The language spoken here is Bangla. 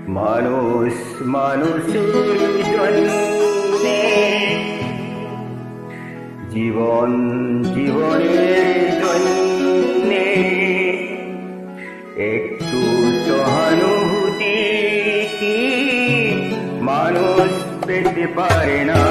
মানুষ মানুষের জন্যে, জীবন জীবনের জন্যে একটু সহানুভূতি কি মানুষ পেতে পারে না?